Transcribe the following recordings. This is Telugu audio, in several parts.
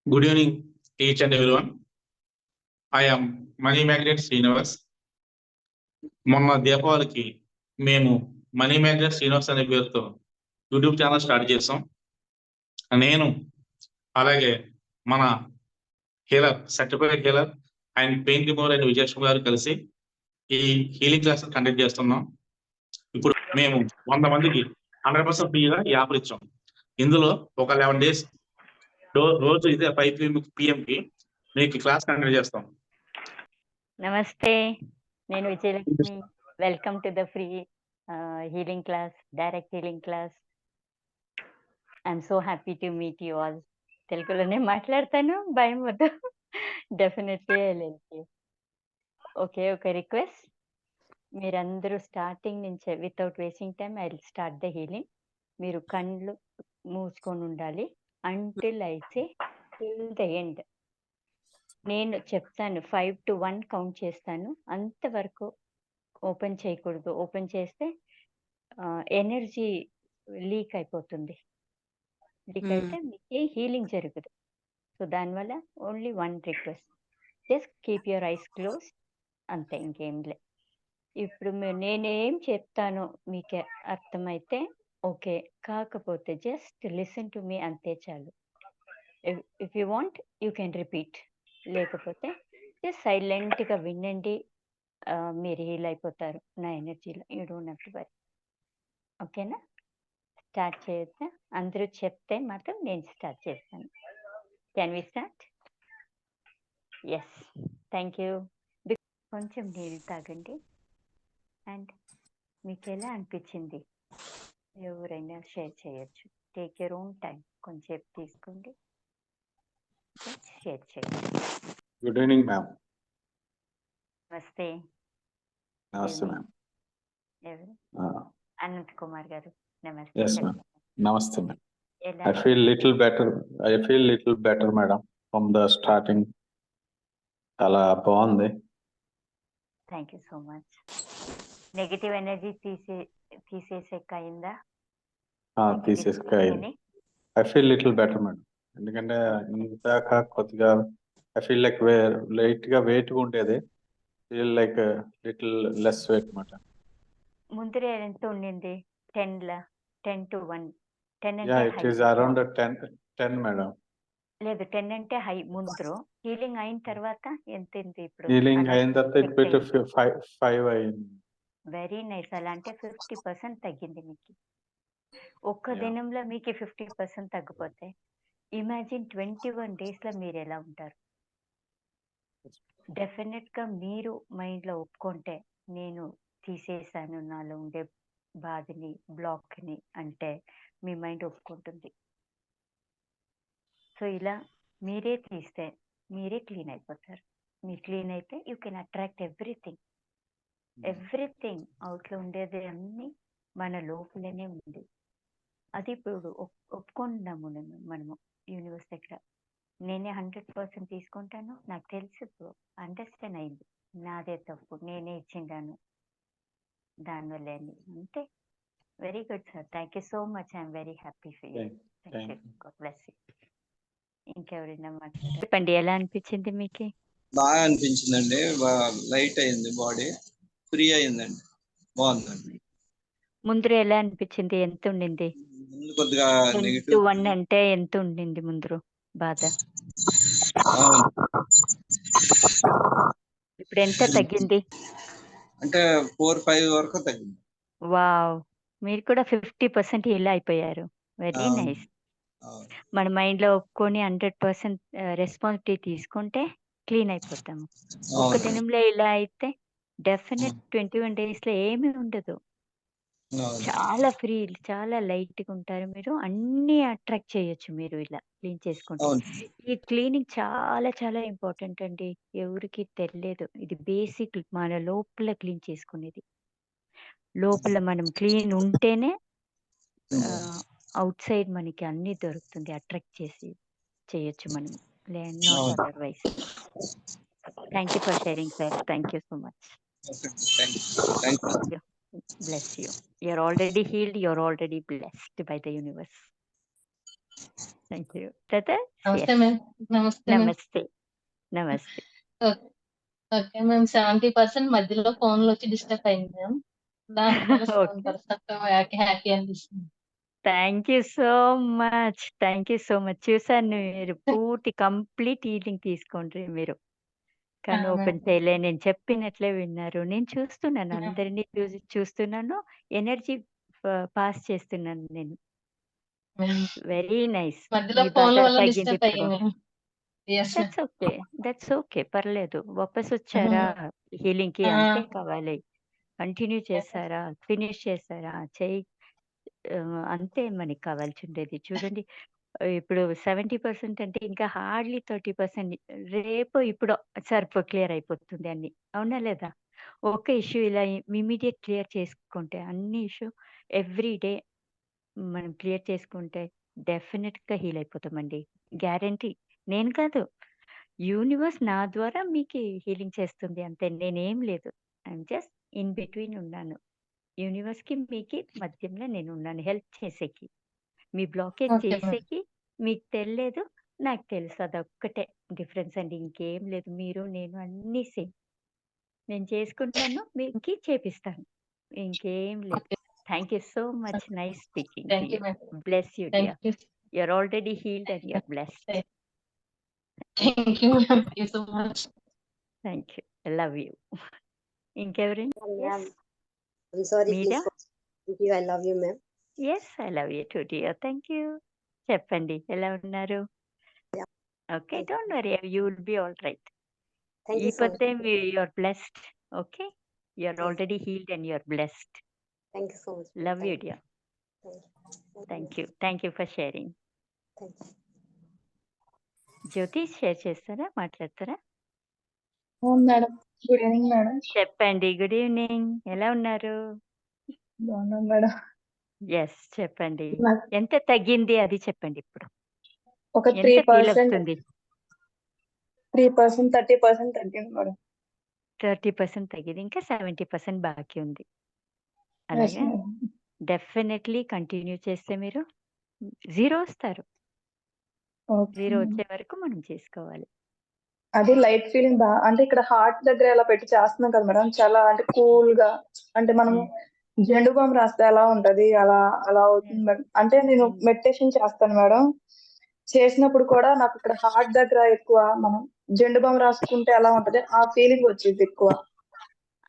Good evening, each and everyone. I am Money Magnet Srinivas. మొన్న దీపావళికి మేము మనీ మ్యాగ్నెట్ శ్రీనివాస్ అనే పేరుతో యూట్యూబ్ ఛానల్ స్టార్ట్ చేసాం. నేను అలాగే మన healer, certified healer and pain remover అయిన విజయలక్ష్మి గారు కలిసి ఈ హీలింగ్ క్లాసెస్ కండక్ట్ చేస్తున్నాం. ఇప్పుడు మేము 100 మందికి 100% ఫ్రీగా ఈ ఆఫర్ ఇచ్చాం. ఇందులో ఒక 11 days రోజు ఇదే 5 PM కి మీకు క్లాస్ కండక్ట్ చేస్తాం. నమస్తే, నేను Vijayalakshmi. Welcome to the free healing class, direct healing class. I'm so happy to meet you all. తెలుగులోనే మాట్లాడతాను, భయం వద్దు. Definitely okay. ఒక రిక్వెస్ట్, మీరందరూ స్టార్టింగ్ నుంచే without wasting time I will start the healing. మీరు కళ్ళు మూసుకొని ఉండాలి until I say till the end. నేను చెప్తాను 5 to 1 కౌంట్ చేస్తాను, అంతవరకు ఓపెన్ చేయకూడదు. ఓపెన్ చేస్తే ఎనర్జీ లీక్ అయిపోతుంది. లీక్ అయితే మీకు హీలింగ్ జరగదు. సో దానివల్ల only 1 request, just keep your eyes close, అంతే, ఇంకేం లే. ఇప్పుడు నేనేం చెప్తానో మీకు అర్థమైతే ఓకే, కాకపోతే జస్ట్ లిసన్ టు మీ, అంతే చాలు. If you want you can repeat, లేకపోతే జస్ట్ సైలెంట్గా వినండి. మీరు హీల్ అయిపోతారు నా ఎనర్జీలో. You don't have to worry. ఓకేనా? స్టార్ట్ చేయొచ్చా? అందరూ చెప్తే మాత్రం నేను స్టార్ట్ చేస్తాను. Can we start? Yes, thank you. కొంచెం నీళ్ళు తాగండి. అండ్ మీకు ఎలా అనిపించింది ఎవరైనా షేర్ చేయొచ్చు. టేక్ యూర్ ఓన్ టైం, కొంచెం తీసుకోండి, షేర్ చేయండి. Good evening ma'am. నమస్తే. నమస్తే మ్యామ్. ఎవరు? అనంత్ కుమార్ గారు. నమస్తే. Yes ma'am. నమస్తే మ్యామ్. ఎలా? I feel little better madam from the starting. చాలా బాగుంది. Thank you so much. Negative energy తీసేసేకైందా? తీసేసుకైంది. I feel little better madam. ఎందుకంటే ఇందాక కొద్దిగా ఐ ఫీల్ లైక్ లైట్ గా వెయిట్ ఉండేది, feel like little less weight మాట. ముందు ఎంత ఉండింది? 10 to 1. 10 యా, అంటే ఇట్ ఈస్ అరౌండ్ 10 మేడం. లేదు, 10 అంటే హై. ముందు హీలింగ్ అయిన తర్వాత ఎంత ఉంది ఇప్పుడు? హీలింగ్ అయిన తర్వాత ఇట్ పెట్టి 5 అయింది. Very nice. అలా అంటే 50% తగ్గింది మీకు. ఒక్క దినంలో మీకు 50% తగ్గిపోతే ఇమాజిన్ 21 days లో మీరు ఎలా ఉంటారు? డెఫినెట్ గా మీరు మైండ్ లో ఒప్పుకుంటే నేను తీసేసాను నాలో ఉండే బాధని, బ్లాక్ ని అంటే మీ మైండ్ ఒప్పుకుంటుంది. సో ఇలా మీరే తీస్తే మీరే క్లీన్ అయిపోతారు. మీరు క్లీన్ అయితే యూ కెన్ అట్రాక్ట్ ఎవ్రీథింగ్ అవుట్లో ఉండేది అన్ని మన లోపలనే ఉంది. అది ఇప్పుడు ఒప్పుకుంటున్నాము మనము యూనివర్స్ దగ్గర. నేనే 100% తీసుకుంటాను, నాకు తెలుసు, ఇప్పుడు అండర్స్టాండ్ అయింది, నాదే తప్పు, నేనే ఇచ్చిండాను దానివల్ల. అంతే. Very good sir, thank you so much. I'm very happy for you. Thank you. God bless you. ఇంకెవరైనా మాట్లాడారు? చెప్పండి, ఎలా అనిపించింది మీకు? బాగా అనిపించిందండి. లైట్ అయింది, బాడీ ఫ్రీ అయిందండి, బాగుందండి. ముందు ఎలా అనిపించింది? ఎంత ఉండింది? ముందు కొద్దిగా 10 to 1 అంటే ఎంత ఉండింది ముందు బాధ? ఇప్పుడు ఎంత తగ్గింది? అంటే 4-5 వరకు తగ్గింది. వావ్, మీరు కూడా 50% హీల్ అయిపోయారు. Very nice. మన మైండ్ లో ఒప్పుకొని 100% రెస్పాన్సిబిలిటీ తీసుకుంటే క్లీన్ అయిపోతాము. ఒక్క దినంలో ఇలా అయితే డెఫినెట్ 21 days లో ఏమీ ఉండదు. చాలా ఫ్రీ, చాలా లైట్ గా ఉంటారు. మీరు అన్ని అట్రాక్ట్ చేయొచ్చు మీరు ఇలా క్లీన్ చేసుకుంటే. ఈ క్లీనింగ్ చాలా చాలా ఇంపార్టెంట్ అండి, ఎవరికి తెలియదు. ఇది బేసిక్, మన లోపల క్లీన్ చేసుకునేది. లోపల మనం క్లీన్ ఉంటేనే అవుట్ సైడ్ మనకి అన్ని దొరుకుతుంది, అట్రాక్ట్ చేయొచ్చు మనం, not otherwise. Thank you for sharing sir. Thank you so much. Bless you. You're already healed. You're already blessed by the universe. Thank you. తాత నమస్తే ఎస్. మ్యామ్. నమస్తే మ్యామ్. నమస్తే. నమస్తే. ఓకే. Okay ma'am. 70% మధ్యలో ఫోన్‌లో వచ్చి డిస్టర్బ్ అయింది మ్యామ్. దానివల్ల ఓకే. 7% హ్యాపీ అనిపిస్తుంది. Thank you so much. Thank you so much. చూసాను మీరు పూర్తి కంప్లీట్ హీలింగ్ తీసుకోండ్రి మీరు. కన్ను మ్యామ్. ఓపెన్ చేయలే. నేను చెప్పినట్లే విన్నారు. నేను చూస్తున్నాను. మ్యామ్. అందరిని చూస్తున్నాను. ఎనర్జీ పాస్ చేస్తున్నాను నేను. మ్యామ్. Very nice. మధ్యలో మీ ఫోన్‌ల బాధ వల్ల తగ్గింది డిస్టర్బ్ ఇప్పుడు. అయ్యాను ma'am. Yes ma'am. That's okay. That's okay. పర్లేదు. వాపసొచ్చారా హీలింగ్‌కి అంతే కావాలి. కంటిన్యూ చేసారా? ఫినిష్ చేసారా? అంతే మనకి కావాల్సుండేది. చూడండి ఇప్పుడు 70% అంటే ఇంకా హార్డ్‌లీ 30% రేపో ఇప్పుడో క్లియర్ అయిపోతుంది అన్నీ. అవునా లేదా? ఒక ఇష్యూ ఇలా ఇమ్మీడియేట్ క్లియర్ చేసుకుంటే అన్ని ఇష్యూ ఎవ్రీ డే మనం క్లియర్ చేసుకుంటే డెఫినిట్‌గా హీల్ అయిపోతామండి. గ్యారంటీ. నేను కాదు. యూనివర్స్ నా ద్వారా మీకి హీలింగ్ చేస్తుంది అంతే. నేనేం లేదు. ఐయామ్ జస్ట్ ఇన్ బిట్వీన్ ఉన్నాను. యూనివర్స్‌కి, మీకి మధ్యలో నేనున్నాను హెల్ప్ చేసేకి. మీ బ్లాకేజ్ ఓకే మ్యామ్. చేసేకి మీకు తెలియలేదు. నాకు తెలుసు. అదొక్కటే డిఫరెన్స్ అండి. ఇంకేం లేదు. మీరు, నేను అన్నీ సేమ్. నేను చేసుకుంటాను. మీకి చేపిస్తాను. ఇంకేం లేదు. Okay. Thank you so much. Nice speaking to thank you you. Ma'am. Bless you thank dear. You. You are already healed and you are blessed. Thank you ma'am. Thank you so much. Thank you. Love you. ఇంకెవరండి? Ma'am, yes. I'm sorry, మీరా? please. Thank you. I love you, ma'am. Yes. I love you too dear. Thank you. చెప్పండి ఎలా ఉన్నారు? Yeah. Okay. Thank don't worry. You will be all right. Thank ఈ you so much. పొద్దే you are blessed. Okay. You are Thank already healed and you are blessed. you so much. ma'am. Love you Thank you. Dear. Thank you. Thank you. Thank you for sharing. Thank you. Jyoti share చేస్తారా? మాట్లాడతారా? అవును మేడం. Good evening madam. చెప్పండి. Good evening. ఎలా ఉన్నారు? బాగున్నాను మేడం. యెస్. చెప్పండి. నాకు ఎంత తగ్గింది అది చెప్పండి ఇప్పుడు. ఒక ఎంత ఫీల్ 3% అవుతుంది? 3% 30% తగ్గింది మేడం. 30% తగ్గింది. ఇంకా 70% బాకీ ఉంది. Yes అలాగా? మేడం. డెఫినెట్‌లీ కంటిన్యూ చేస్తే మీరు 0 వస్తారు. Okay 0 madam. వచ్చే వరకు మనం చేసుకోవాలి. అది లైట్ ఫీలింగ్ అంటే ఇక్కడ హార్ట్ దగ్గర ఇలా పెట్టి చేస్తున్నాం కదా మేడం. చాలా అంటే కూల్‌గా అంటే మనము జెండు బామ్ రాస్తే ఎలా ఉంటది అలా అలా అవుతుంది మేడం. అంటే నేను మెడిటేషన్ చేస్తాను మేడం. చేసినప్పుడు కూడా నాకు ఇక్కడ హార్ట్ దగ్గర ఎక్కువ మనం జెండు బామ్ రాసుకుంటే ఎలా ఉంటది ఆ ఫీలింగ్ వచ్చింది ఎక్కువ.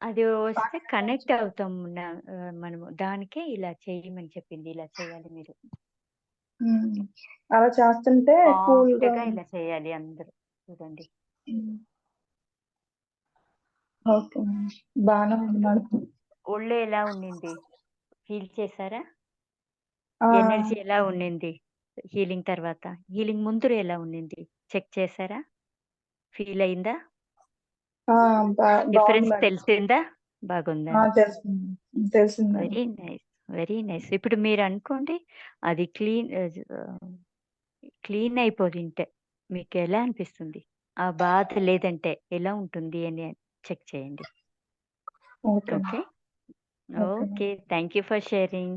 అది వస్తే కనెక్ట్ అవుతాం. మనము దానికే ఇలా చేయమని చెప్పింది. ఇలా చేయాలి మీరు. అలా చేస్తుంటే కూల్‌గా సాఫ్ట్‌గా ఇలా చేయాలి అందరూ. చూడండి. Okay madam. బానే ఉంది మేడం. ఒళ్ళు ఎలా ఉండింది? ఫీల్ చేసారా? ఆ! ఎనర్జీ ఎలా ఉండింది? హీలింగ్ తర్వాత? హీలింగ్ ముందు ఎలా ఉండింది? చెక్ చేసారా? ఫీల్ అయిందా? ఆ! బాగుంది డిఫరెన్స్ మేడం. తెలిసిందా? బాగుందా? తెలిసింది. తెలిసింది madam. Very nice. Very nice. ఇప్పుడు మీరు అనుకోండి అది క్లీన్ అయిపోతుంటే మీకు ఎలా అనిపిస్తుంది? ఆ బాధ లేదంటే ఎలా ఉంటుంది అని చెక్ చేయండి. Okay. Okay. Okay. Okay. Thank you for sharing.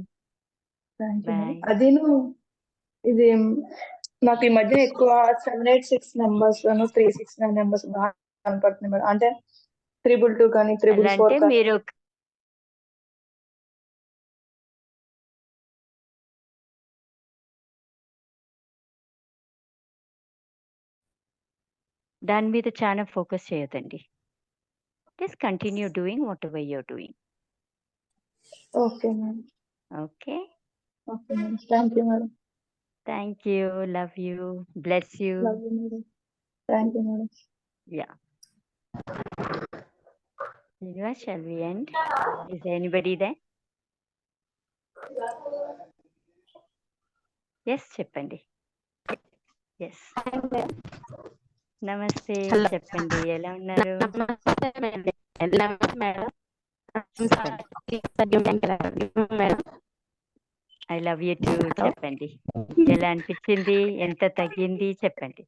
Thank you madam. Bye. అదీను ఇది నాకు ఈ మధ్య ఎక్కువ 786 నంబర్స్‌లోను 369 నంబర్స్ బాగా కనపడుతున్నాయి మేడం. అంటే 222 కానీ అలా 444 అంటే కానీ మీరు దాని మీద చాలా ఫోకస్ చేయొద్దండి. Just continue doing whatever you are doing. Okay madam. Okay. Okay madam. Thank you madam. Thank you. Love you. Bless you. Love you madam. Thank you madam. Yeah. Shall we end? Is there anybody there? Yes, చెప్పండి. Yes. నమస్తే. చెప్పండి. ఎలా ఉన్నారు? I love you two. చెప్పండి. ఎలా అనిపించింది? ఎంత తగ్గింది? చెప్పండి.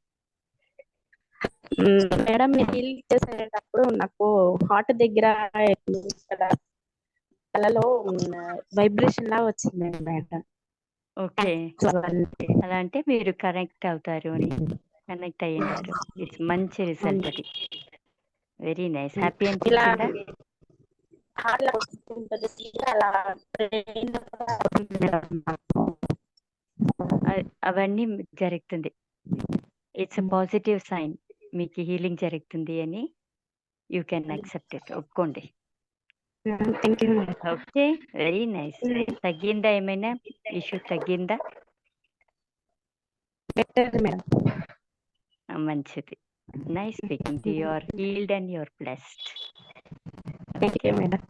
మేడం మీరు హీల్ చేసేటప్పుడు నాకు హార్ట్ దగ్గర ఇక్కడ తలలో వైబ్రేషన్ లా వచ్చింది మేడం. ఓకే. అలా అంటే మీరు కనెక్ట్ అవుతారు అని. కనెక్ట్ అయ్యుండారు. ఇట్స్ మంచి రిజల్ట్ అది. Very nice. హ్యాపీ ఇలా అనిపించిందా? హార్ట్ లా వస్తుంటది. అలా brain లో కూడా అవుతుంది మేడం నాకు. అవన్నీ జరుగుతుంది. It's a positive sign. మీకు హీలింగ్ జరుగుతుంది అని యూ కెన్ యాక్సెప్ట్ ఇట్. ఒప్పుకోండి. Thank you madam. Okay. Very nice. తగ్గిందా ఏమైనా? ఇష్యూ తగ్గిందా? Better madam. మంచిది. Nice speaking. You are healed and you are blessed. Thank you madam.